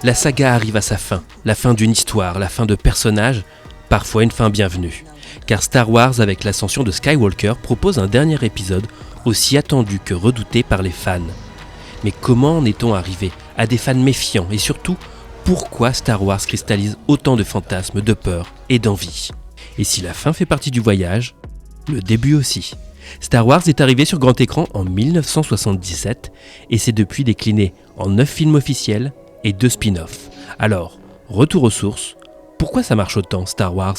La saga arrive à sa fin, la fin d'une histoire, la fin de personnages, parfois une fin bienvenue. Car Star Wars, avec l'ascension de Skywalker, propose un dernier épisode aussi attendu que redouté par les fans. Mais comment en est-on arrivé à des fans méfiants et surtout, pourquoi Star Wars cristallise autant de fantasmes, de peur et d'envie? Et si la fin fait partie du voyage, le début aussi. Star Wars est arrivé sur grand écran en 1977 et s'est depuis décliné en 9 films officiels et 2 spin-offs. Alors, retour aux sources, pourquoi ça marche autant Star Wars ?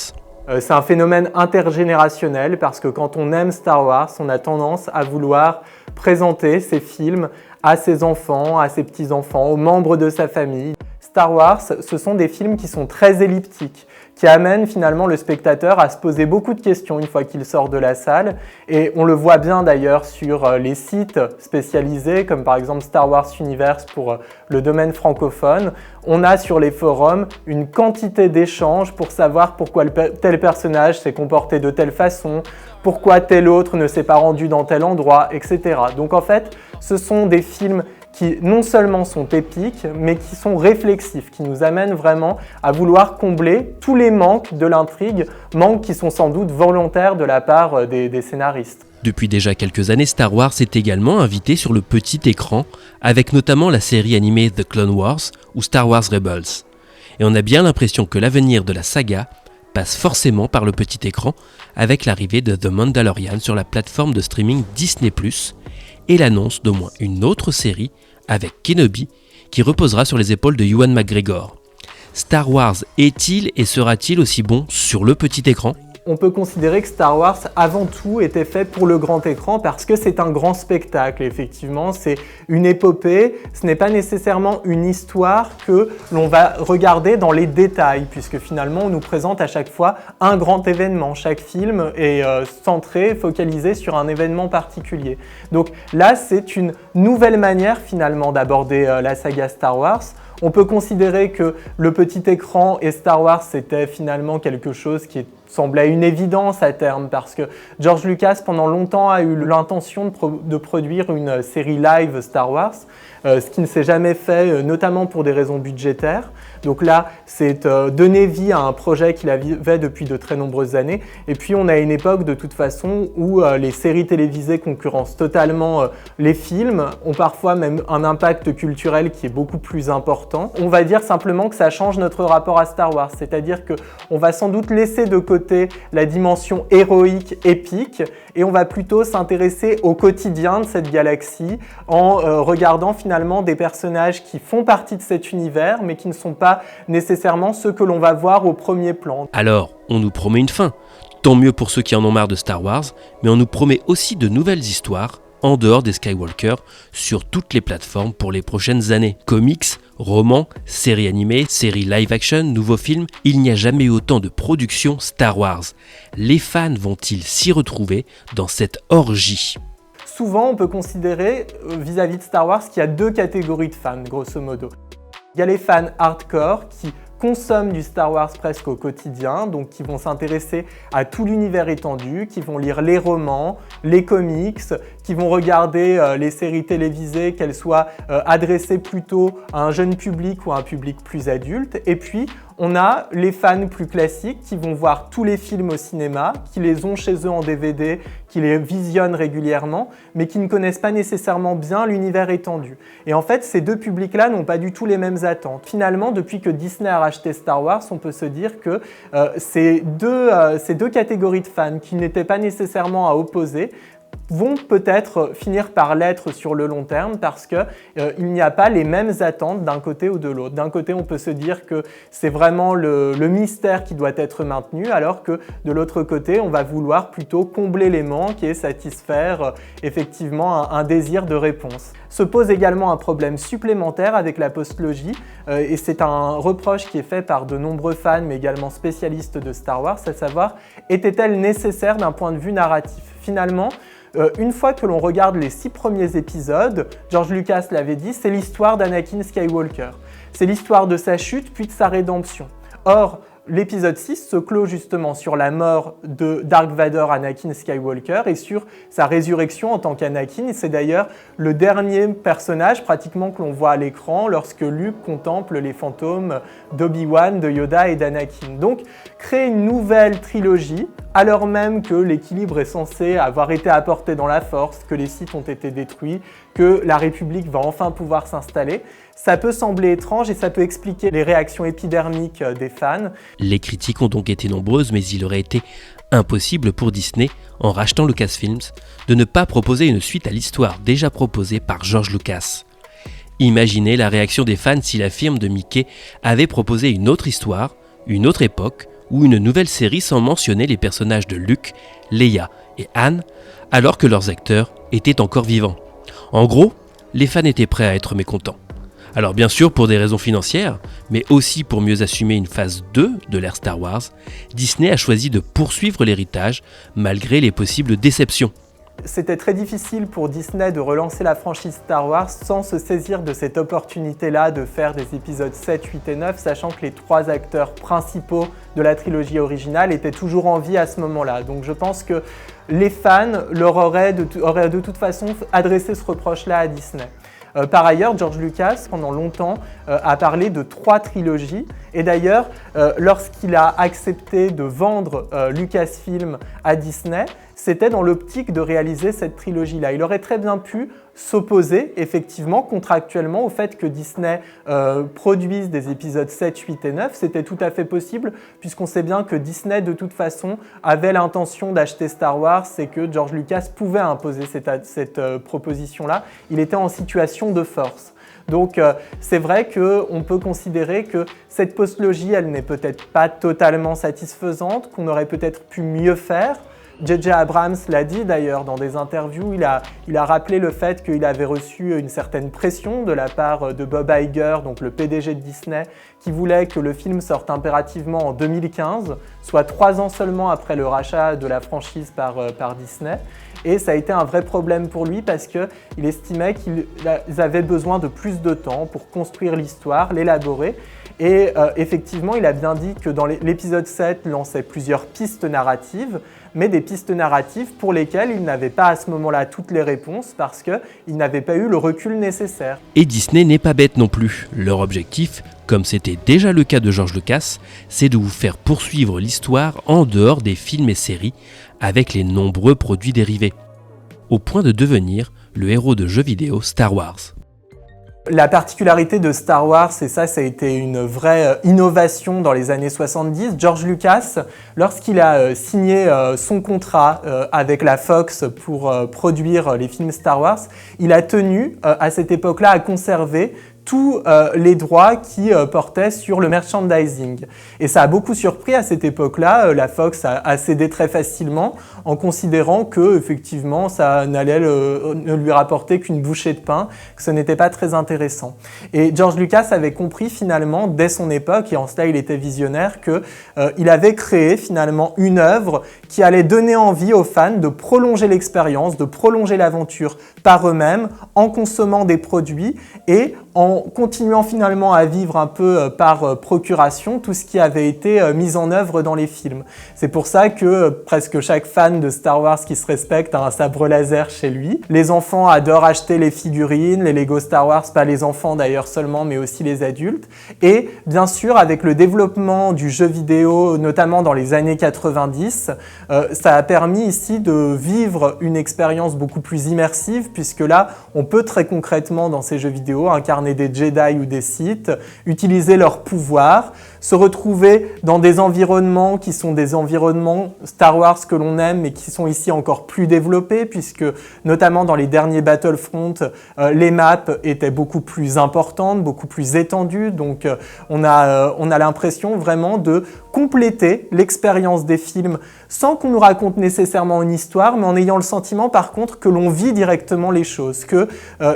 C'est un phénomène intergénérationnel parce que quand on aime Star Wars, on a tendance à vouloir présenter ces films à ses enfants, à ses petits-enfants, aux membres de sa famille. Star Wars, ce sont des films qui sont très elliptiques, qui amènent finalement le spectateur à se poser beaucoup de questions une fois qu'il sort de la salle. Et on le voit bien d'ailleurs sur les sites spécialisés, comme par exemple Star Wars Universe pour le domaine francophone. On a sur les forums une quantité d'échanges pour savoir pourquoi tel personnage s'est comporté de telle façon, pourquoi tel autre ne s'est pas rendu dans tel endroit, etc. Donc en fait, ce sont des films qui non seulement sont épiques, mais qui sont réflexifs, qui nous amènent vraiment à vouloir combler tous les manques de l'intrigue, manques qui sont sans doute volontaires de la part des scénaristes. Depuis déjà quelques années, Star Wars est également invité sur le petit écran, avec notamment la série animée The Clone Wars ou Star Wars Rebels. Et on a bien l'impression que l'avenir de la saga passe forcément par le petit écran, avec l'arrivée de The Mandalorian sur la plateforme de streaming Disney+, et l'annonce d'au moins une autre série avec Kenobi qui reposera sur les épaules de Ewan McGregor. Star Wars est-il et sera-t-il aussi bon sur le petit écran ? On peut considérer que Star Wars, avant tout, était fait pour le grand écran parce que c'est un grand spectacle, effectivement. C'est une épopée, ce n'est pas nécessairement une histoire que l'on va regarder dans les détails, puisque finalement, on nous présente à chaque fois un grand événement. Chaque film est centré, focalisé sur un événement particulier. Donc là, c'est une nouvelle manière, finalement, d'aborder la saga Star Wars. On peut considérer que le petit écran et Star Wars, c'était finalement quelque chose qui semblait une évidence à terme parce que George Lucas, pendant longtemps, a eu l'intention de produire une série live Star Wars, ce qui ne s'est jamais fait, notamment pour des raisons budgétaires. Donc là, c'est donner vie à un projet qu'il avait depuis de très nombreuses années. Et puis, on a une époque, de toute façon, où les séries télévisées concurrencent totalement les films, ont parfois même un impact culturel qui est beaucoup plus important. On va dire simplement que ça change notre rapport à Star Wars, c'est-à-dire qu'on va sans doute laisser de côté la dimension héroïque, épique, et on va plutôt s'intéresser au quotidien de cette galaxie en regardant finalement des personnages qui font partie de cet univers, mais qui ne sont pas nécessairement ceux que l'on va voir au premier plan. Alors, on nous promet une fin. Tant mieux pour ceux qui en ont marre de Star Wars, mais on nous promet aussi de nouvelles histoires en dehors des Skywalker sur toutes les plateformes pour les prochaines années. Comics, romans, séries animées, séries live-action, nouveaux films, il n'y a jamais eu autant de production Star Wars. Les fans vont-ils s'y retrouver dans cette orgie ? Souvent, on peut considérer vis-à-vis de Star Wars qu'il y a 2 catégories de fans, grosso modo. Il y a les fans hardcore qui consomment du Star Wars presque au quotidien, donc qui vont s'intéresser à tout l'univers étendu, qui vont lire les romans, les comics, qui vont regarder les séries télévisées, qu'elles soient adressées plutôt à un jeune public ou à un public plus adulte. Et puis, on a les fans plus classiques qui vont voir tous les films au cinéma, qui les ont chez eux en DVD, qui les visionnent régulièrement, mais qui ne connaissent pas nécessairement bien l'univers étendu. Et en fait, ces 2 publics-là n'ont pas du tout les mêmes attentes. Finalement, depuis que Disney a racheté Star Wars, on peut se dire que ces deux catégories de fans qui n'étaient pas nécessairement à opposer vont peut-être finir par l'être sur le long terme parce qu'il n'y a pas les mêmes attentes d'un côté ou de l'autre. D'un côté, on peut se dire que c'est vraiment le mystère qui doit être maintenu, alors que de l'autre côté, on va vouloir plutôt combler les manques et satisfaire effectivement un désir de réponse. Se pose également un problème supplémentaire avec la postlogie, et c'est un reproche qui est fait par de nombreux fans, mais également spécialistes de Star Wars, à savoir, était-elle nécessaire d'un point de vue narratif ? Finalement, une fois que l'on regarde les 6 premiers épisodes, George Lucas l'avait dit, c'est l'histoire d'Anakin Skywalker. C'est l'histoire de sa chute puis de sa rédemption. Or, l'épisode 6 se clôt justement sur la mort de Dark Vador Anakin Skywalker et sur sa résurrection en tant qu'Anakin. C'est d'ailleurs le dernier personnage pratiquement que l'on voit à l'écran lorsque Luke contemple les fantômes d'Obi-Wan, de Yoda et d'Anakin. Donc, créer une nouvelle trilogie, alors même que l'équilibre est censé avoir été apporté dans la Force, que les Sith ont été détruits, que la République va enfin pouvoir s'installer, ça peut sembler étrange et ça peut expliquer les réactions épidermiques des fans. Les critiques ont donc été nombreuses, mais il aurait été impossible pour Disney, en rachetant Lucasfilms, de ne pas proposer une suite à l'histoire déjà proposée par George Lucas. Imaginez la réaction des fans si la firme de Mickey avait proposé une autre histoire, une autre époque, ou une nouvelle série sans mentionner les personnages de Luke, Leia et Han, alors que leurs acteurs étaient encore vivants. En gros, les fans étaient prêts à être mécontents. Alors bien sûr pour des raisons financières, mais aussi pour mieux assumer une phase 2 de l'ère Star Wars, Disney a choisi de poursuivre l'héritage malgré les possibles déceptions. C'était très difficile pour Disney de relancer la franchise Star Wars sans se saisir de cette opportunité-là de faire des épisodes 7, 8 et 9, sachant que les 3 acteurs principaux de la trilogie originale étaient toujours en vie à ce moment-là. Donc je pense que les fans leur auraient de toute façon adressé ce reproche-là à Disney. Par ailleurs, George Lucas, pendant longtemps, a parlé de 3 trilogies. Et d'ailleurs, lorsqu'il a accepté de vendre Lucasfilm à Disney, c'était dans l'optique de réaliser cette trilogie-là. Il aurait très bien pu s'opposer, effectivement, contractuellement, au fait que Disney produise des épisodes 7, 8 et 9. C'était tout à fait possible, puisqu'on sait bien que Disney, de toute façon, avait l'intention d'acheter Star Wars et que George Lucas pouvait imposer cette proposition-là. Il était en situation de force. Donc c'est vrai qu'on peut considérer que cette postlogie, elle n'est peut-être pas totalement satisfaisante, qu'on aurait peut-être pu mieux faire. J.J. Abrams l'a dit d'ailleurs dans des interviews, il a rappelé le fait qu'il avait reçu une certaine pression de la part de Bob Iger, donc le PDG de Disney, qui voulait que le film sorte impérativement en 2015, soit 3 ans seulement après le rachat de la franchise par Disney. Et ça a été un vrai problème pour lui parce qu'il estimait qu'ils avaient besoin de plus de temps pour construire l'histoire, l'élaborer. Et effectivement, il a bien dit que dans l'épisode 7 lançait plusieurs pistes narratives, mais des pistes narratives pour lesquelles il n'avait pas à ce moment-là toutes les réponses parce qu'il n'avait pas eu le recul nécessaire. Et Disney n'est pas bête non plus. Leur objectif, comme c'était déjà le cas de George Lucas, c'est de vous faire poursuivre l'histoire en dehors des films et séries avec les nombreux produits dérivés, au point de devenir le héros de jeux vidéo Star Wars. La particularité de Star Wars, et ça a été une vraie innovation dans les années 70, George Lucas, lorsqu'il a signé son contrat avec la Fox pour produire les films Star Wars, il a tenu à cette époque-là à conserver tous les droits qui portaient sur le merchandising. Et ça a beaucoup surpris à cette époque-là. La Fox a cédé très facilement en considérant que effectivement ça n'allait ne lui rapporter qu'une bouchée de pain, que ce n'était pas très intéressant. Et George Lucas avait compris finalement dès son époque, et en cela il était visionnaire, qu'il avait créé finalement une œuvre qui allait donner envie aux fans de prolonger l'expérience, de prolonger l'aventure par eux-mêmes, en consommant des produits et en continuant finalement à vivre un peu par procuration tout ce qui avait été mis en œuvre dans les films. C'est pour ça que presque chaque fan de Star Wars qui se respecte a un sabre laser chez lui. Les enfants adorent acheter les figurines, les Lego Star Wars, pas les enfants d'ailleurs seulement, mais aussi les adultes. Et bien sûr, avec le développement du jeu vidéo, notamment dans les années 90, ça a permis ici de vivre une expérience beaucoup plus immersive, puisque là, on peut très concrètement dans ces jeux vidéo incarner des Jedi ou des Sith, utiliser leurs pouvoirs, se retrouver dans des environnements qui sont des environnements Star Wars que l'on aime, mais qui sont ici encore plus développés, puisque notamment dans les derniers Battlefront, les maps étaient beaucoup plus importantes, beaucoup plus étendues, donc on a l'impression vraiment de compléter l'expérience des films sans qu'on nous raconte nécessairement une histoire, mais en ayant le sentiment par contre que l'on vit directement les choses, que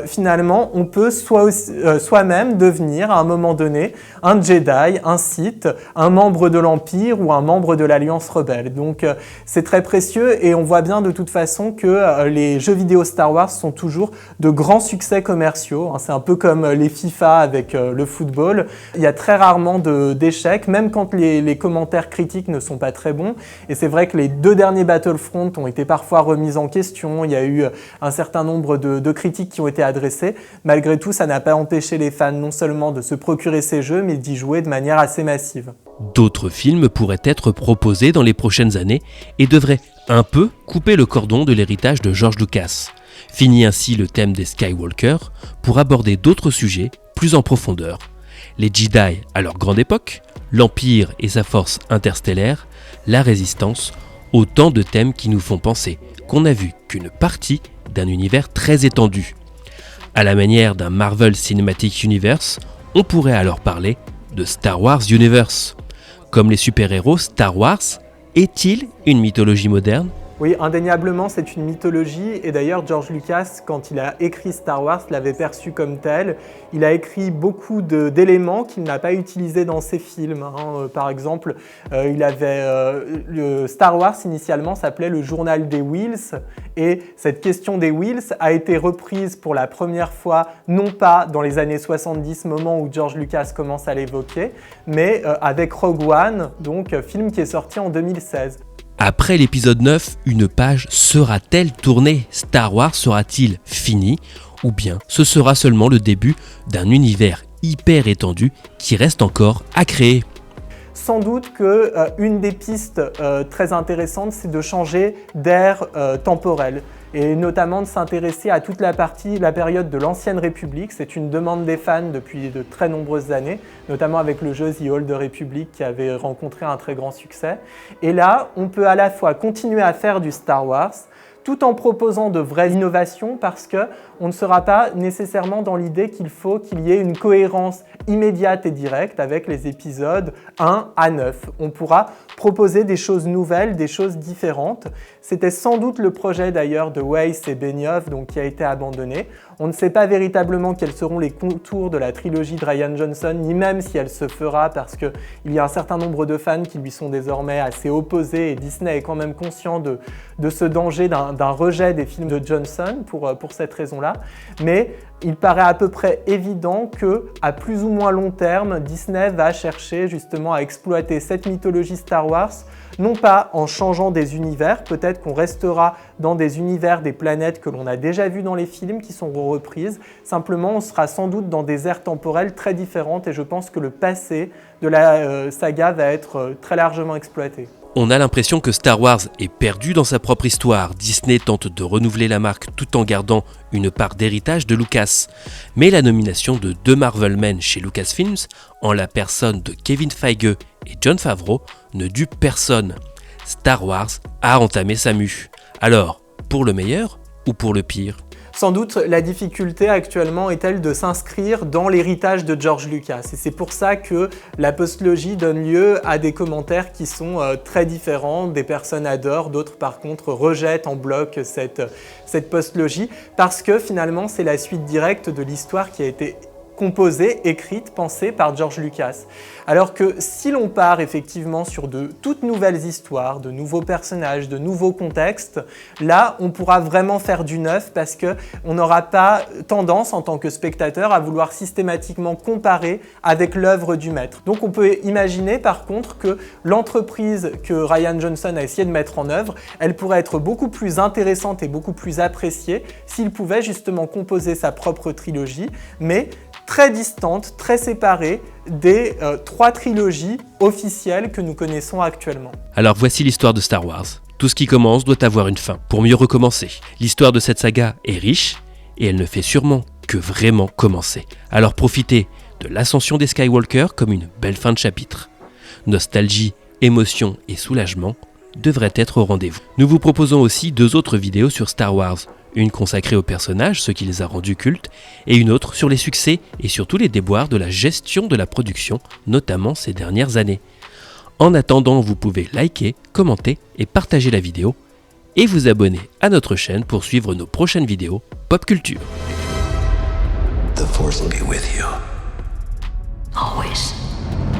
finalement on peut soi-même devenir à un moment donné un Jedi, un Sith, un membre de l'Empire ou un membre de l'Alliance rebelle. Donc c'est très précieux et on voit bien de toute façon que les jeux vidéo Star Wars sont toujours de grands succès commerciaux. C'est un peu comme les FIFA avec le football. Il y a très rarement d'échecs, même quand les commentaires critiques ne sont pas très bons. Et c'est vrai que les 2 derniers Battlefront ont été parfois remis en question. Il y a eu un certain nombre de critiques qui ont été adressées. Malgré tout, ça n'a pas empêché les fans non seulement de se procurer ces jeux, mais d'y jouer de manière assez massive. D'autres films pourraient être proposés dans les prochaines années et devraient un peu couper le cordon de l'héritage de George Lucas. Fini ainsi le thème des Skywalker pour aborder d'autres sujets plus en profondeur. Les Jedi à leur grande époque, l'Empire et sa force interstellaire, la Résistance, autant de thèmes qui nous font penser qu'on n'a vu qu'une partie d'un univers très étendu. À la manière d'un Marvel Cinematic Universe, on pourrait alors parler de Star Wars Universe. Comme les super-héros, Star Wars est-il une mythologie moderne ? Oui, indéniablement, c'est une mythologie. Et d'ailleurs, George Lucas, quand il a écrit Star Wars, l'avait perçu comme tel. Il a écrit beaucoup d'éléments qu'il n'a pas utilisés dans ses films. Par exemple, le Star Wars, initialement, s'appelait le journal des Whills. Et cette question des Whills a été reprise pour la première fois, non pas dans les années 70, moment où George Lucas commence à l'évoquer, mais avec Rogue One, donc film qui est sorti en 2016. Après l'épisode 9, une page sera-t-elle tournée ? Star Wars sera-t-il fini ? Ou bien ce sera seulement le début d'un univers hyper étendu qui reste encore à créer ? Sans doute qu'une des pistes très intéressantes, c'est de changer d'ère temporelle et notamment de s'intéresser à toute la période de l'Ancienne République. C'est une demande des fans depuis de très nombreuses années, notamment avec le jeu The Old Republic qui avait rencontré un très grand succès. Et là, on peut à la fois continuer à faire du Star Wars, tout en proposant de vraies innovations parce qu'on ne sera pas nécessairement dans l'idée qu'il faut qu'il y ait une cohérence immédiate et directe avec les épisodes 1 à 9. On pourra proposer des choses nouvelles, des choses différentes. C'était sans doute le projet d'ailleurs de Weiss et Benioff donc, qui a été abandonné. On ne sait pas véritablement quels seront les contours de la trilogie de Rian Johnson, ni même si elle se fera parce qu'il y a un certain nombre de fans qui lui sont désormais assez opposés et Disney est quand même conscient de ce danger d'un rejet des films de Johnson pour cette raison-là. Mais il paraît à peu près évident qu'à plus ou moins long terme, Disney va chercher justement à exploiter cette mythologie Star Wars, non pas en changeant des univers, peut-être qu'on restera dans des univers, des planètes que l'on a déjà vues dans les films qui sont reprises, simplement on sera sans doute dans des aires temporelles très différentes et je pense que le passé de la saga va être très largement exploité. On a l'impression que Star Wars est perdu dans sa propre histoire. Disney tente de renouveler la marque tout en gardant une part d'héritage de Lucas. Mais la nomination de 2 Marvel-men chez Lucasfilms, en la personne de Kevin Feige et Jon Favreau, ne dupe personne. Star Wars a entamé sa mue. Alors, pour le meilleur ou pour le pire ? Sans doute, la difficulté actuellement est-elle de s'inscrire dans l'héritage de George Lucas. Et c'est pour ça que la postlogie donne lieu à des commentaires qui sont très différents. Des personnes adorent, d'autres par contre rejettent en bloc cette postlogie parce que finalement c'est la suite directe de l'histoire qui a été composée, écrite, pensée par George Lucas. Alors que si l'on part effectivement sur de toutes nouvelles histoires, de nouveaux personnages, de nouveaux contextes, là on pourra vraiment faire du neuf parce qu'on n'aura pas tendance en tant que spectateur à vouloir systématiquement comparer avec l'œuvre du maître. Donc on peut imaginer par contre que l'entreprise que Rian Johnson a essayé de mettre en œuvre, elle pourrait être beaucoup plus intéressante et beaucoup plus appréciée s'il pouvait justement composer sa propre trilogie, mais très distante, très séparée des 3 trilogies officielles que nous connaissons actuellement. Alors voici l'histoire de Star Wars. Tout ce qui commence doit avoir une fin, pour mieux recommencer. L'histoire de cette saga est riche, et elle ne fait sûrement que vraiment commencer. Alors profitez de l'ascension des Skywalker comme une belle fin de chapitre. Nostalgie, émotion et soulagement devraient être au rendez-vous. Nous vous proposons aussi 2 autres vidéos sur Star Wars. Une consacrée aux personnages, ce qui les a rendus cultes, et une autre sur les succès et surtout les déboires de la gestion de la production, notamment ces dernières années. En attendant, vous pouvez liker, commenter et partager la vidéo, et vous abonner à notre chaîne pour suivre nos prochaines vidéos Pop Culture. The Force will be with you. Always.